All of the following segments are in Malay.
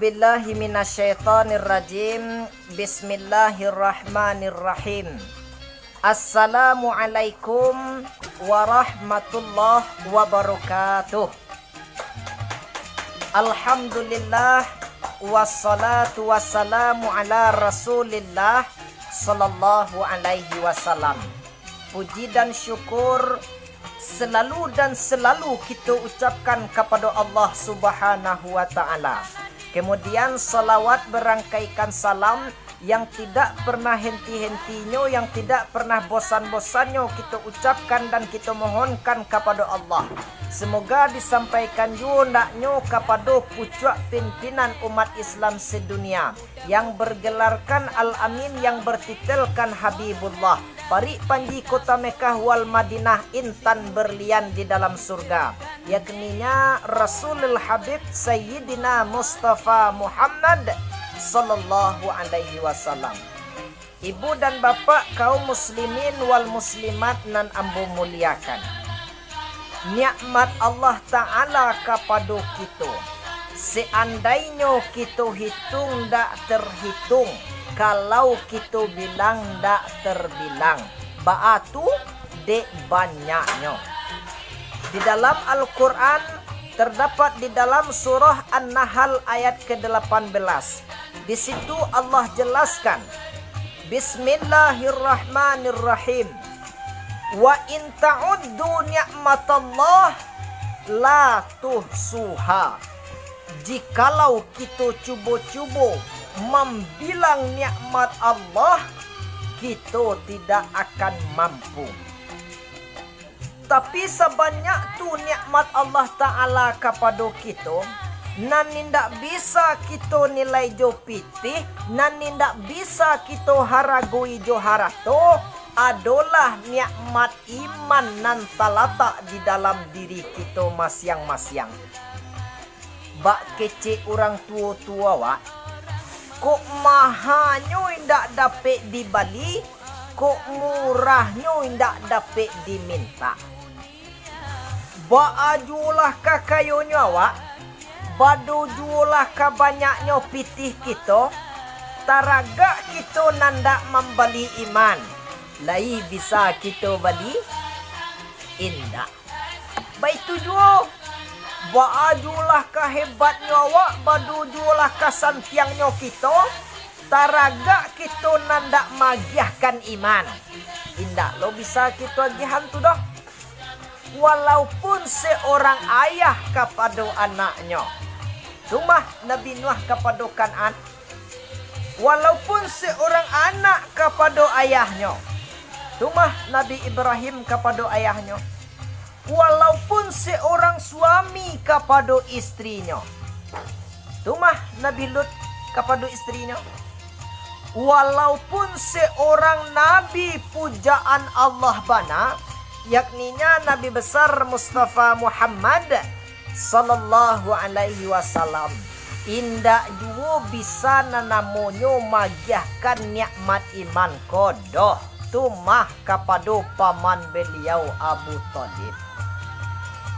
billahi minasyaitonir rajim. Bismillahirrahmanirrahim. Assalamualaikum warahmatullahi wabarakatuh. Alhamdulillah wassalatu wassalamu ala Rasulillah sallallahu alaihi wasallam. Puji dan syukur selalu kita ucapkan kepada Allah Subhanahu wa taala. Kemudian salawat berangkaikan salam yang tidak pernah henti-hentinya, yang tidak pernah bosan-bosannya kita ucapkan dan kita mohonkan kepada Allah. Semoga disampaikan yundaknya kepada pucuk pimpinan umat Islam sedunia yang bergelarkan Al-Amin, yang bertitelkan Habibullah, Parik Panji Kota Mekah wal Madinah, intan berlian di dalam surga, yakninya Rasulul Habib Sayyidina Mustafa Muhammad sallallahu alaihi wasallam. Ibu dan bapak kaum muslimin wal muslimat nan ambo muliakan, nikmat Allah Ta'ala kepada kita seandainya kita hitung tak terhitung, kalau kita bilang tak terbilang, baatu dek banyaknya. Di dalam Al-Quran terdapat di dalam surah An-Nahl ayat ke-18. Di situ Allah jelaskan, Bismillahirrahmanirrahim. Wa in ta'uddu ni'matallah la tuhsuha. Jikalau kita cuba-cuba membilang nikmat Allah, kita tidak akan mampu. Tapi sebanyak tu nikmat Allah Ta'ala kepada kita, nan nindak bisa kita nilai jo pitih, nan nindak bisa kita haragui jo harato, adalah nikmat iman nan terletak di dalam diri kita masing-masing. Bak kecil orang tua-tua wak, kok mahanya indak dapat dibali, kok murahnya indak dapat diminta. Ba ajulah kakayunya wak, badu jualah kabanyaknya pitih kita, taraga kita nandak membeli iman. Lai bisa kita beli indah. Baik tujuh. Baajulah kehebatnya wak, badu jualah kesantiangnya kita, taraga kita nandak magiahkan iman. Indah lo bisa kita agihan tu dah. Walaupun seorang ayah kepada anaknya, cuma Nabi Nuh kepada Kan'an. Walaupun seorang anak kepada ayahnya, cuma Nabi Ibrahim kepada ayahnya. Walaupun seorang suami kepada istrinya, cuma Nabi Lut kepada istrinya. Walaupun seorang nabi pujaan Allah bana, yakninya Nabi besar Mustafa Muhammad sallallahu alaihi wasallam, indak juo bisa nanamonyo magiahkan nikmat iman kodoh tumah kepada paman beliau Abu Thalib,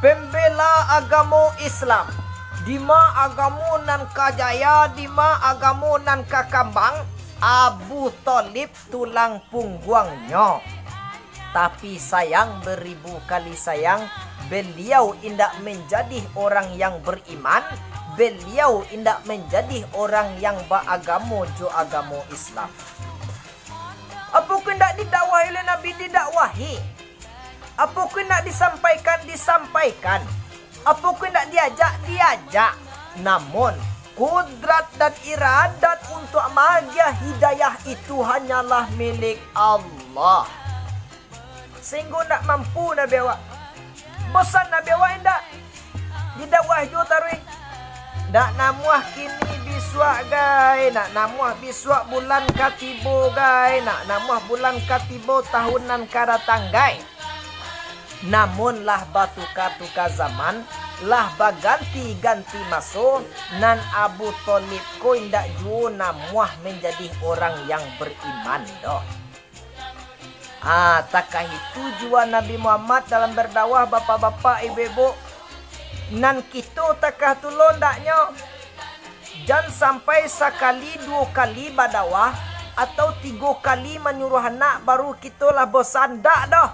pembela agama Islam, dima agama nan kajaya, dima agama nan kakambang. Abu Thalib tulang punggungnya. Tapi sayang, beribu kali sayang, beliau indak menjadi orang yang beriman, beliau indak menjadi orang yang beragama jo agama Islam. Apa hendak didakwahi oleh Nabi, didakwahi. Apa hendak disampaikan. Apa hendak diajak. Namun kudrat dan iradat untuk magiah hidayah itu hanyalah milik Allah. Sehingga tak mampu Nabi awak. Bosan Nabi awak indak. Didakwah jo tarwih. Dak namuah kini biswa gai, nak namuah biswa bulan katibo gai, nak namuah bulan katibo tahunan kadatang gai. Namun lah batuka-tuka zaman, lah baganti-ganti masuk, nan Abu Thalib ko indak jo namuah menjadi orang yang beriman doh. Takah itu jua Nabi Muhammad dalam berdakwah, bapak-bapak, ibu-ibu, nan kita takah tulon daknya Jangan sampai sekali 2 kali badawah atau 3 kali menyuruh anak baru kita lah bosan. Tak dah.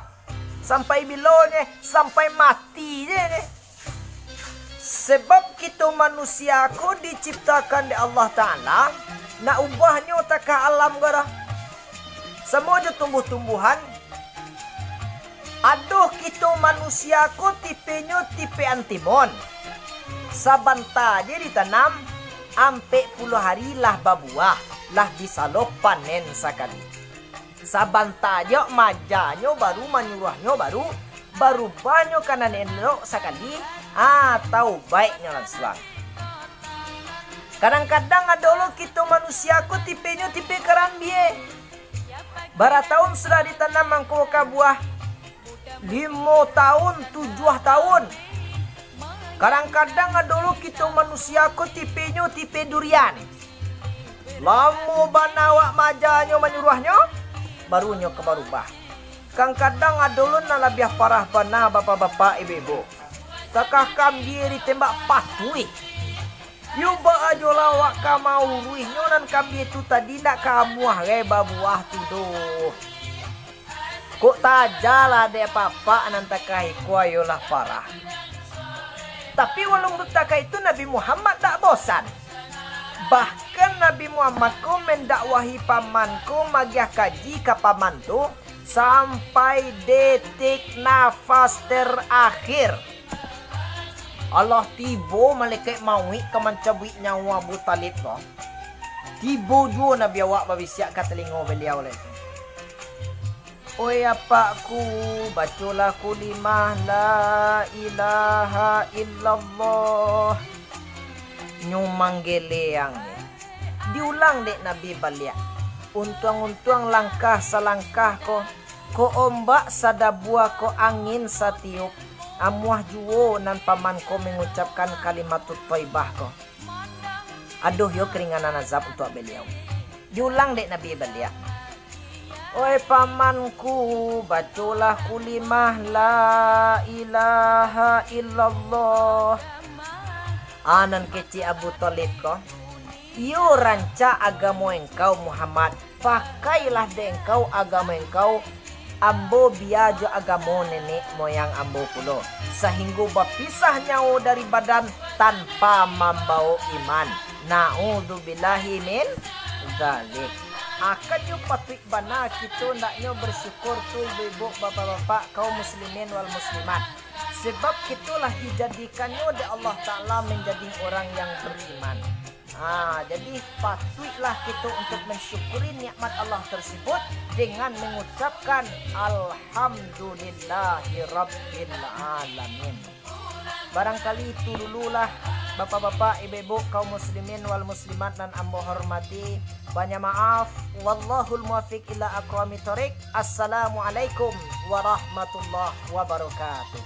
Sampai bilanya, sampai mati je ni. Sebab kita manusia aku diciptakan di Allah Ta'ala, nak ubahnya takah alam ke dah. Semua je tumbuh-tumbuhan. Aduh kita manusia aku tipenya tipe antimon. Sabanta je ditanam, ampe 10 hari lah berbuah, lah bisa lo panen sekali. Sabanta je majanya baru menyuruhnya baru banyak kanan elok sekali. Tahu baiknya langsung. Kadang-kadang ada lo kita manusia aku tipenya tipe kerambie. Bara tahun sudah ditanam mangko ka buah 5 tahun 7 tahun. Kadang-kadang ada lo kita manusia aku tipenya tipe durian. Lama banawak majanya menyuruhnya barunya ke barubah. Kadang-kadang ada lo na lebih parah bana bapak-bapak ibu-ibu. Takah kambie ditembak patui. Yuba aja lawak ka mau ruihnya dan kambie tu tadi nak kamuah reba buah tu doh. Kok tajalah de papa nantakai kuayolah parah. Tapi walau bertakai itu Nabi Muhammad tak bosan. Bahkan Nabi Muhammad ko mendakwahi pamanku magiah kaji ke paman tu sampai detik nafas terakhir. Allah tiba malaikat maut ke mencabut nyawa Abu Talib tu. Tiba juga Nabi awak babisiak ke telinga beliau lagi. Oi apakku, bacalah kulimah la ilaha illallah. Nyumang geleang ni. Diulang dek Nabi balik. Untuang-untuang langkah selangkah ko ombak sadabua ko angin satiup. Amuah juo nan paman ko mengucapkan kalimat thayyibah ko. Aduh yo keringanan azab untuk beliau. Diulang dek Nabi beliau. Oi pamanku, bacalah kulimah la ilaha illallah. Anan kecil Abu Talib ko. Yo ranca agama engkau Muhammad. Pakailah de engkau agama engkau. Ambo biajo agama nenek moyang ambo pulo. Sehingga berpisah nyawa dari badan tanpa membawa iman. Na'udzubillahi min dzalik. Akan yo patut bana kita naknya bersyukur tu ibu bapak-bapak kaum muslimin wal muslimat. Sebab kitulah dijadikannya oleh Allah Ta'ala menjadi orang yang beriman. Jadi patutlah kita untuk mensyukuri nikmat Allah tersebut dengan mengucapkan Alhamdulillahi Rabbil Alamin. Barangkali itu dululah bapak-bapak, ibu-ibu, kaum muslimin wal muslimat dan ambo hormati. Banyak maaf. Wallahul muwaffiq ila aqwamit thoriq. Assalamualaikum warahmatullahi wabarakatuh.